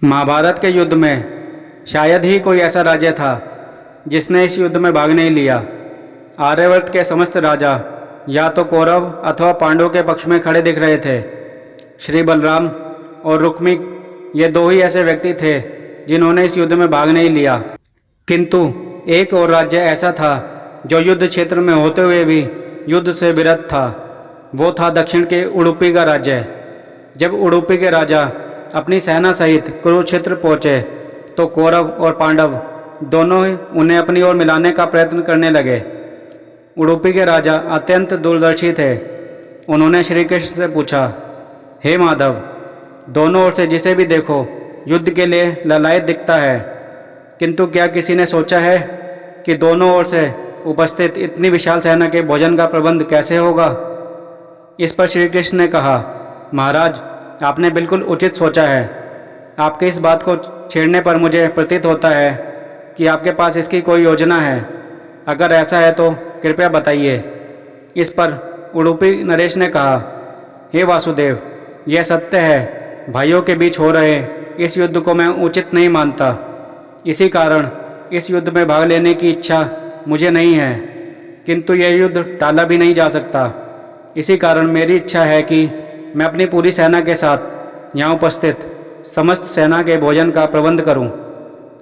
महाभारत के युद्ध में शायद ही कोई ऐसा राज्य था जिसने इस युद्ध में भाग नहीं लिया। आर्यावर्त के समस्त राजा या तो कौरव अथवा पांडवों के पक्ष में खड़े दिख रहे थे। श्री बलराम और रुक्मी ये दो ही ऐसे व्यक्ति थे जिन्होंने इस युद्ध में भाग नहीं लिया। किंतु एक और राज्य ऐसा था जो युद्ध क्षेत्र में होते हुए भी युद्ध से विरत था। वो था दक्षिण के उडुपी का राज्य। जब उडुपी के राजा अपनी सेना सहित कुरुक्षेत्र पहुँचे तो कौरव और पांडव दोनों ही उन्हें अपनी ओर मिलाने का प्रयत्न करने लगे। उडुपी के राजा अत्यंत दूरदर्शी थे। उन्होंने श्री कृष्ण से पूछा, हे माधव, दोनों ओर से जिसे भी देखो युद्ध के लिए ललायत दिखता है, किंतु क्या किसी ने सोचा है कि दोनों ओर से उपस्थित इतनी विशाल सेना के भोजन का प्रबंध कैसे होगा? इस पर श्री कृष्ण ने कहा, महाराज, आपने बिल्कुल उचित सोचा है। आपकी इस बात को छेड़ने पर मुझे प्रतीत होता है कि आपके पास इसकी कोई योजना है। अगर ऐसा है तो कृपया बताइए। इस पर उडुपी नरेश ने कहा, हे वासुदेव, यह सत्य है, भाइयों के बीच हो रहे इस युद्ध को मैं उचित नहीं मानता। इसी कारण इस युद्ध में भाग लेने की इच्छा मुझे नहीं है, किंतु यह युद्ध टाला भी नहीं जा सकता। इसी कारण मेरी इच्छा है कि मैं अपनी पूरी सेना के साथ यहाँ उपस्थित समस्त सेना के भोजन का प्रबंध करूँ।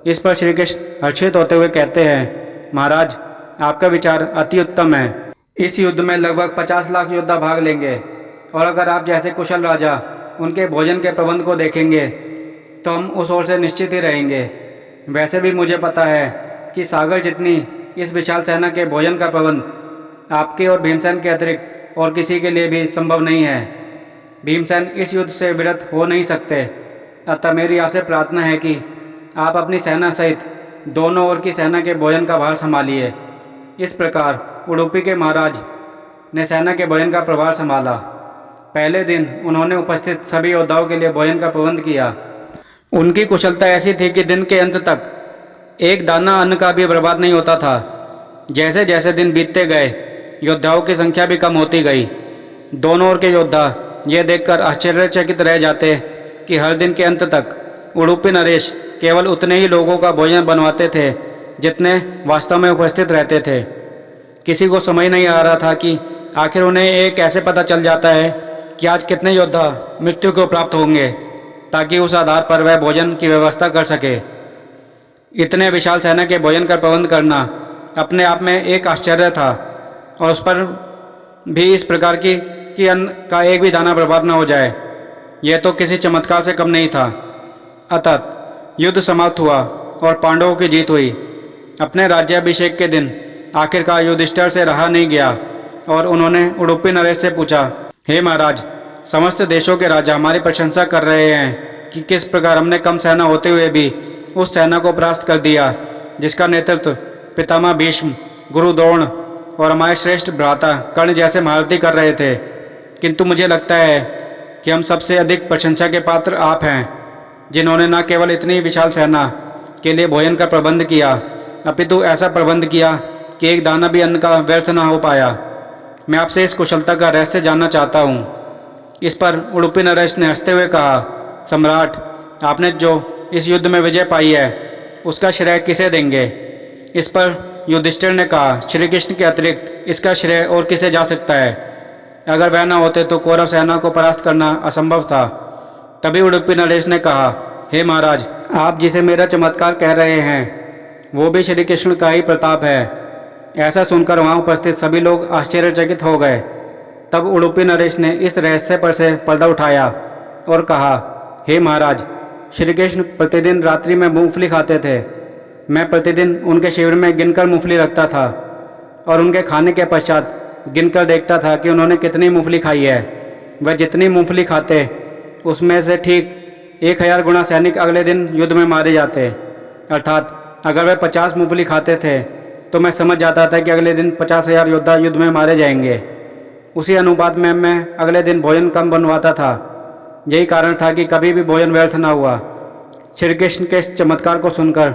इस पर श्री कृष्ण हर्षित होते हुए कहते हैं, महाराज, आपका विचार अति उत्तम है। इस युद्ध में लगभग 50 लाख योद्धा भाग लेंगे और अगर आप जैसे कुशल राजा उनके भोजन के प्रबंध को देखेंगे तो हम उस ओर से निश्चित ही रहेंगे। वैसे भी मुझे पता है कि सागर जितनी इस विशाल सेना के भोजन का प्रबंध आपके और भीमसेन के अतिरिक्त और किसी के लिए भी संभव नहीं है। भीमसेन इस युद्ध से विरत हो नहीं सकते। अतः मेरी आपसे प्रार्थना है कि आप अपनी सेना सहित दोनों ओर की सेना के भोजन का भार संभालिए। इस प्रकार उडुपी के महाराज ने सेना के भोजन का प्रभार संभाला। पहले दिन उन्होंने उपस्थित सभी योद्धाओं के लिए भोजन का प्रबंध किया। उनकी कुशलता ऐसी थी कि दिन के अंत तक एक दाना अन्न का भी बर्बाद नहीं होता था। जैसे जैसे दिन बीतते गए योद्धाओं की संख्या भी कम होती गई। दोनों ओर के योद्धा यह देखकर आश्चर्यचकित रह जाते कि हर दिन के अंत तक उडुपी नरेश केवल उतने ही लोगों का भोजन बनवाते थे जितने वास्तव में उपस्थित रहते थे। किसी को समझ नहीं आ रहा था कि आखिर उन्हें ये कैसे पता चल जाता है कि आज कितने योद्धा मृत्यु को प्राप्त होंगे, ताकि उस आधार पर वह भोजन की व्यवस्था कर सके। इतने विशाल सेना के भोजन का प्रबंध करना अपने आप में एक आश्चर्य था, और उस पर भी इस प्रकार की कि अन्न का एक भी दाना बर्बाद न हो जाए, यह तो किसी चमत्कार से कम नहीं था। अतः युद्ध समाप्त हुआ और पांडवों की जीत हुई। अपने राज्याभिषेक के दिन आखिरकार युधिष्ठिर से रहा नहीं गया और उन्होंने उडुपी नरेश से पूछा, हे महाराज, समस्त देशों के राजा हमारी प्रशंसा कर रहे हैं कि किस प्रकार हमने कम सेना होते हुए भी उस सेना को परास्त कर दिया जिसका नेतृत्व पितामह भीष्म, गुरु द्रोण और हमारे श्रेष्ठ भ्राता कर्ण जैसे महारथी कर रहे थे। किंतु मुझे लगता है कि हम सबसे अधिक प्रशंसा के पात्र आप हैं, जिन्होंने न केवल इतनी विशाल सेना के लिए भोजन का प्रबंध किया, अपितु ऐसा प्रबंध किया कि एक दाना भी अन्न का व्यर्थ न हो पाया। मैं आपसे इस कुशलता का रहस्य जानना चाहता हूँ। इस पर उडुपी नरेश ने हंसते हुए कहा, सम्राट, आपने जो इस युद्ध में विजय पाई है उसका श्रेय किसे देंगे? इस पर युधिष्ठिर ने कहा, श्री कृष्ण के अतिरिक्त इसका श्रेय और किसे जा सकता है? अगर वह न होते तो कौरव सेना को परास्त करना असंभव था। तभी उडुपी नरेश ने कहा, हे महाराज, आप जिसे मेरा चमत्कार कह रहे हैं वो भी श्री कृष्ण का ही प्रताप है। ऐसा सुनकर वहाँ उपस्थित सभी लोग आश्चर्यचकित हो गए। तब उडुपी नरेश ने इस रहस्य पर से पर्दा उठाया और कहा, हे महाराज, श्री कृष्ण प्रतिदिन रात्रि में मूंगफली खाते थे। मैं प्रतिदिन उनके शिविर में गिनकर मूंगफली रखता था और उनके खाने के पश्चात गिनकर देखता था कि उन्होंने कितनी मूंगफली खाई है। वह जितनी मूंगफली खाते उसमें से ठीक 1000 गुना सैनिक अगले दिन युद्ध में मारे जाते। अर्थात अगर वह 50 मूंगफली खाते थे तो मैं समझ जाता था कि अगले दिन 50,000 योद्धा युद्ध में मारे जाएंगे। उसी अनुपात में मैं अगले दिन भोजन कम बनवाता था। यही कारण था कि कभी भी भोजन व्यर्थ न हुआ। श्री कृष्ण के इस चमत्कार को सुनकर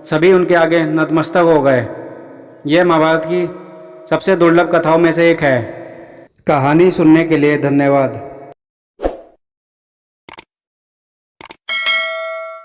सभी उनके आगे नतमस्तक हो गए। यह महाभारत की सबसे दुर्लभ कथाओं में से एक है। कहानी सुनने के लिए धन्यवाद।